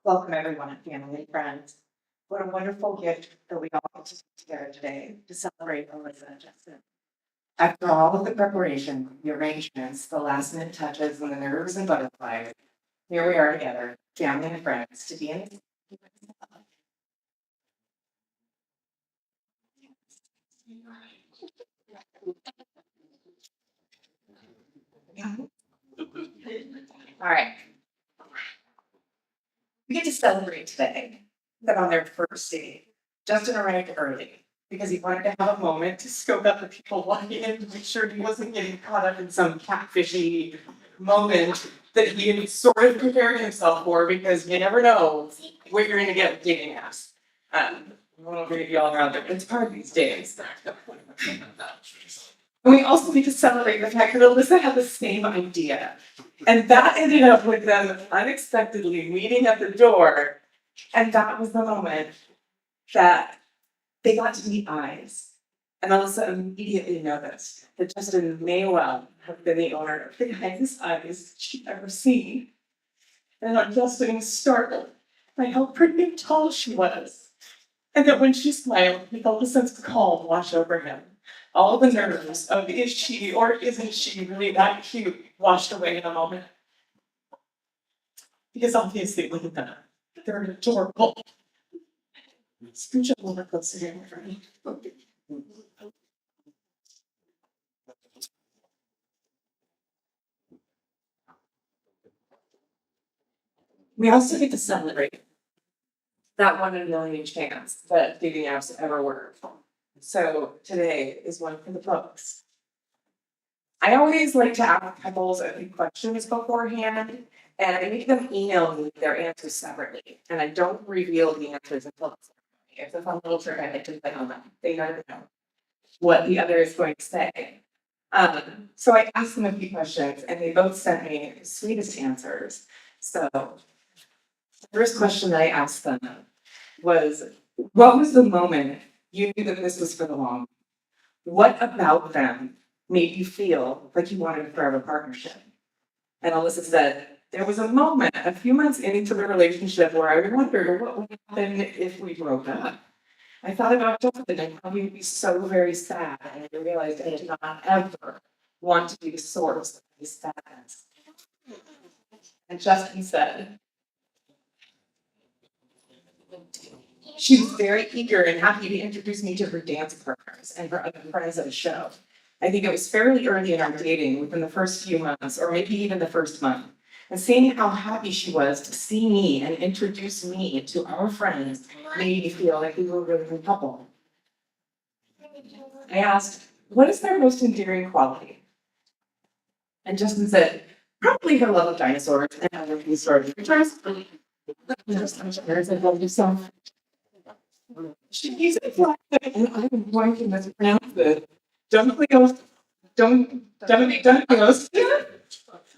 Welcome everyone, family and friends. What a wonderful gift that we all get to be together today to celebrate Alyssa and Justin. After all of the preparation, the arrangements, the last minute touches, and the nerves and butterflies, here we are together, family and friends, to be in. All right. We get to celebrate today that on their first date, Justin arrived early because he wanted to have a moment to scope out the people walking in to make sure he wasn't getting caught up in some catfishy moment that he had sort of prepared himself for because you never know what you're going to get with dating apps. I won't read you all around it. It's hard these days. And we also need to celebrate the fact that Alyssa had the same idea. And that ended up with them unexpectedly meeting at the door. And that was the moment that they got to meet eyes. And Alyssa immediately noticed that Justin may well have been the owner of the nicest eyes she'd ever seen. And Justin was startled by how pretty and tall she was. And that when she smiled, he felt a sense of calm wash over him. All the nerves of is she or isn't she really that cute washed away in a moment. Because obviously, look at them. They're adorable. Scooch up a little closer here, my friend. We also get to celebrate that 1 in a million chance that dating apps ever work. So today is one for the books. I always like to ask couples a few questions beforehand, and I make them email me their answers separately, and I don't reveal the answers until the ceremony. It's a fun little trick I like to play on them. They never know what the other is going to say. So I asked them a few questions, and they both sent me the sweetest answers. So the first question that I asked them was, what was the moment you knew that this was for the long? What about them made you feel like you wanted a forever partnership? And Alyssa said, there was a moment a few months into the relationship where I wondered what would happen if we broke up. I thought about Justin and how he would be so very sad, and I realized I did not ever want to be the source of his sadness. And Justin said, she was very eager and happy to introduce me to her dance partners and her other friends at the show. I think it was fairly early in our dating, within the first few months, or maybe even the first month. And seeing how happy she was to see me and introduce me to our friends made me feel like we were a really good couple. I asked, what is their most endearing quality? And Justin said, probably her love of dinosaurs and other prehistoric creatures. I love you so much. She used it like that, and I'm going to mispronounce it. Dunkleos.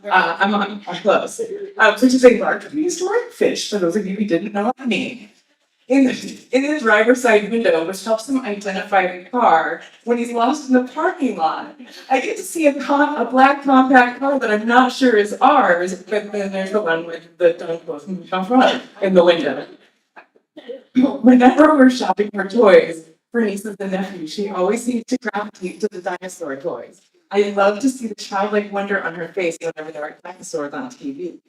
I'm close. Which is a large prehistoric fish, for those of you who didn't know what I mean. In the driver's side window, which helps him identify the car when he's lost in the parking lot. I get to see a black compact car that I'm not sure is ours, but then there's the one with the Dunkleos in the window. Whenever we're shopping for toys for nieces and nephews, she always seems to gravitate to the dinosaur toys. I love to see the childlike wonder on her face whenever there are dinosaurs on TV.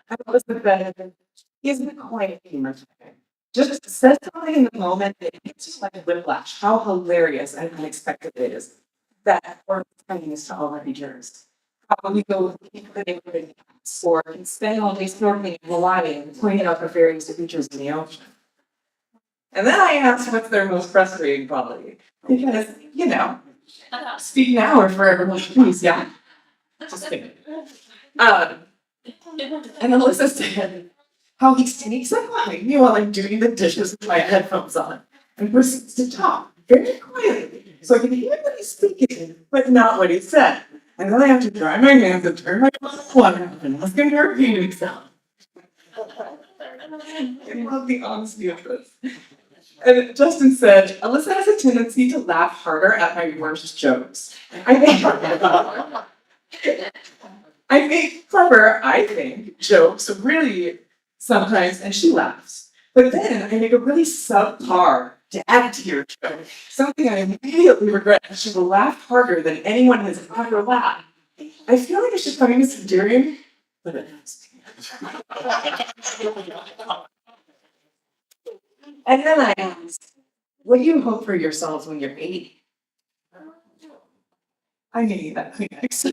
I was the better. He has a quiet humor today. Just says something in the moment that hits you like a whiplash. How hilarious and unexpected it is. That or kindness to all our teachers. How we go to the neighborhood or can spend all day snorkeling in Hawaii and pointing out the various features in the ocean. And then I asked what's their most frustrating quality. Because, speak now or forever hold your peace, yeah? Just kidding. And Alyssa said how he sneaks up behind me while I'm doing the dishes with my headphones on and proceeds to talk very quietly so I can hear what he's speaking, but not what he said. And then I have to dry my hands and turn my water off and ask him to repeat himself. I love the honesty of this. And Justin said, Alyssa has a tendency to laugh harder at my worst jokes. I make I make clever, I think, jokes really sometimes, and she laughs. But then I make a really subpar dad tier joke, something I immediately regret. She will laugh harder than anyone has ever laughed. I feel like I should find this endearing, but it has. And then I ask, what do you hope for yourselves when you're 80? I need that Kleenex.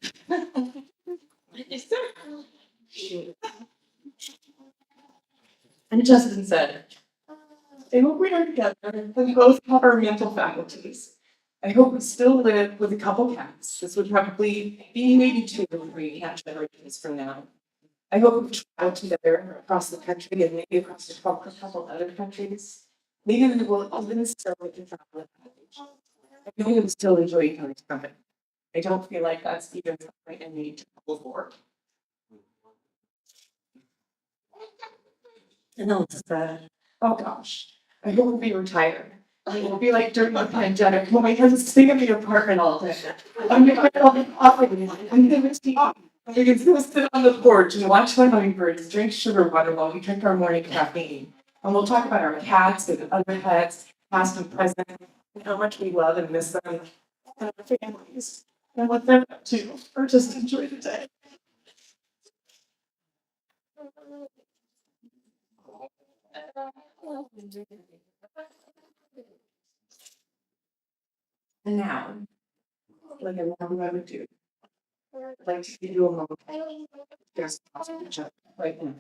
And Justin said, I hope we are together and both have our mental faculties. I hope we still live with a couple cats. This would probably be maybe 2 or 3 cat generations from now. I hope we travel together across the country and maybe across a couple other countries. Maybe we will even still travel. I know we will still enjoy each other's company. I don't feel like that's even something I need to go for. And Alyssa, oh gosh, I hope we'll be retired. It will be like during the pandemic when I had to stay in the apartment all day. I'm gonna get all the coffee. I'm gonna tea. I'm gonna sit on the porch and watch my hummingbirds drink sugar water while we drink our morning caffeine. And we'll talk about our cats and other pets, past and present, and how much we love and miss them, and our families, and what they're up to, or just enjoy the day. And now, like I normally would do, I'd like to give you a moment. There's a picture right now.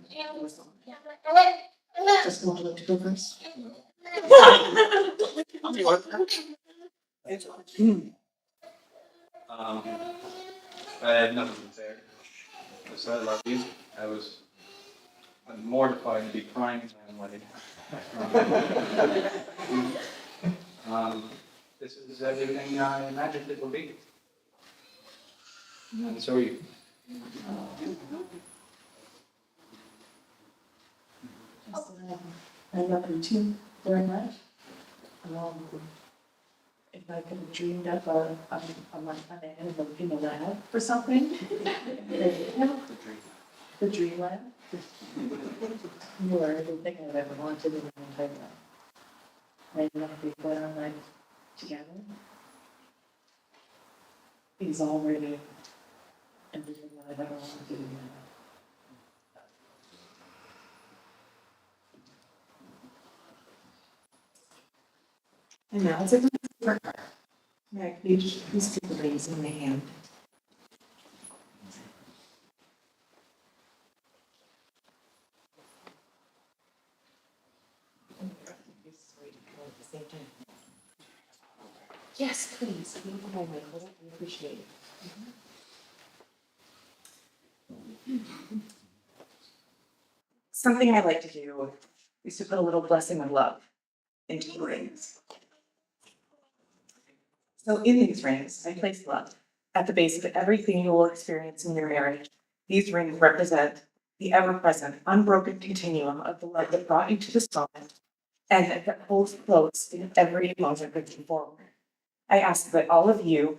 Just want to look to go first. Um, I have nothing to say. I said I love you. I was mortified to be crying and like, this is everything I imagined it would be. And so are you. I love you too very much. Um, if I could have dreamed up in a lab or something. The dream lab. You are everything I've ever wanted in my entire life. I love we put our life together. He's already everything that I've ever wanted to do in my life. And now it's a different part. Yeah, these two ladies in my hand. Yes, please. I appreciate it. Something I like to do is to put a little blessing of love into the rings. So in these rings, I place love at the base of everything you will experience in your marriage. These rings represent the ever-present, unbroken continuum of the love that brought you to this moment and that holds close in every moment looking forward. I ask that all of you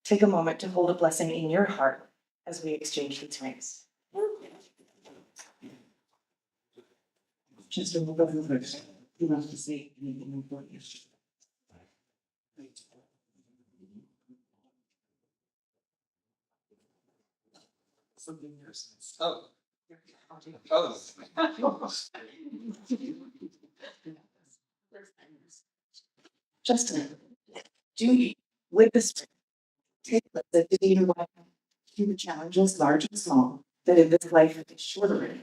take a moment to hold a blessing in your heart as we exchange these rings. Just a little bit of this. You have to say anything important. Something else. Oh. Oh. Justin, do you, with this, take the to life, through the challenges, large and small, that in this life is shorter in.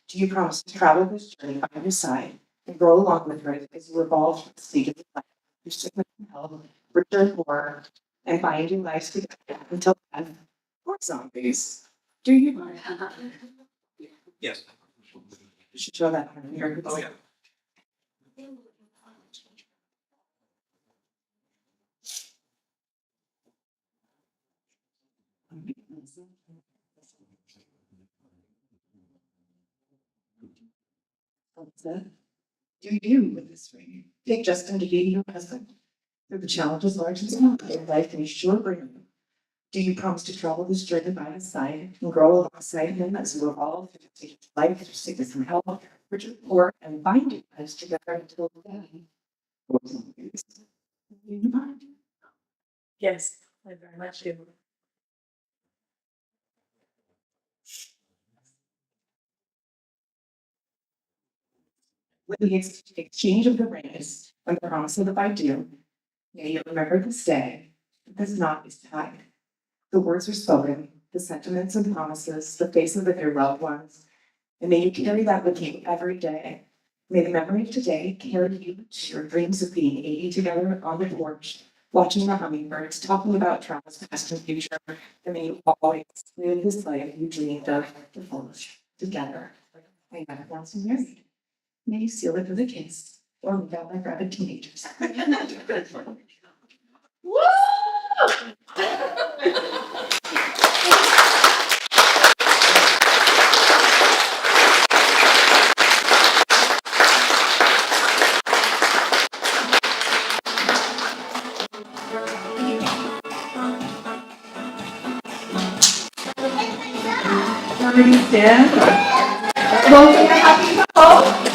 Do you promise to travel this journey by your side and grow along with her as you evolve through the stages of life, your sickness and health, return to work, and finding life together until death or zombies? Do you? Yes. You should show that on here. Oh, yeah. That's it. Do you with this ring take Justin to be your husband? Through the challenges large and small that your life may sure bring you. Do you promise to travel this journey by his side and grow alongside him as you evolve through the stage of life, through sickness and health, rich and poor, and bind you guys together until death? Do you mind? Yes, I very much do. With the exchange of the rings and the promise of the I do, may you remember this day, but this knot is tied. The words are spoken, the sentiments and promises, the faces of your loved ones, and may you carry that with you every day. May the memory of today carry you to your dreams of being 80 together on the porch, watching the hummingbirds, talking about travels past and future, and may you always live this life you dreamed of the fullest together. I am announced and married. May you seal it with a kiss or live out like rabid teenagers. Woo! Everybody stand. Welcome to happy couple.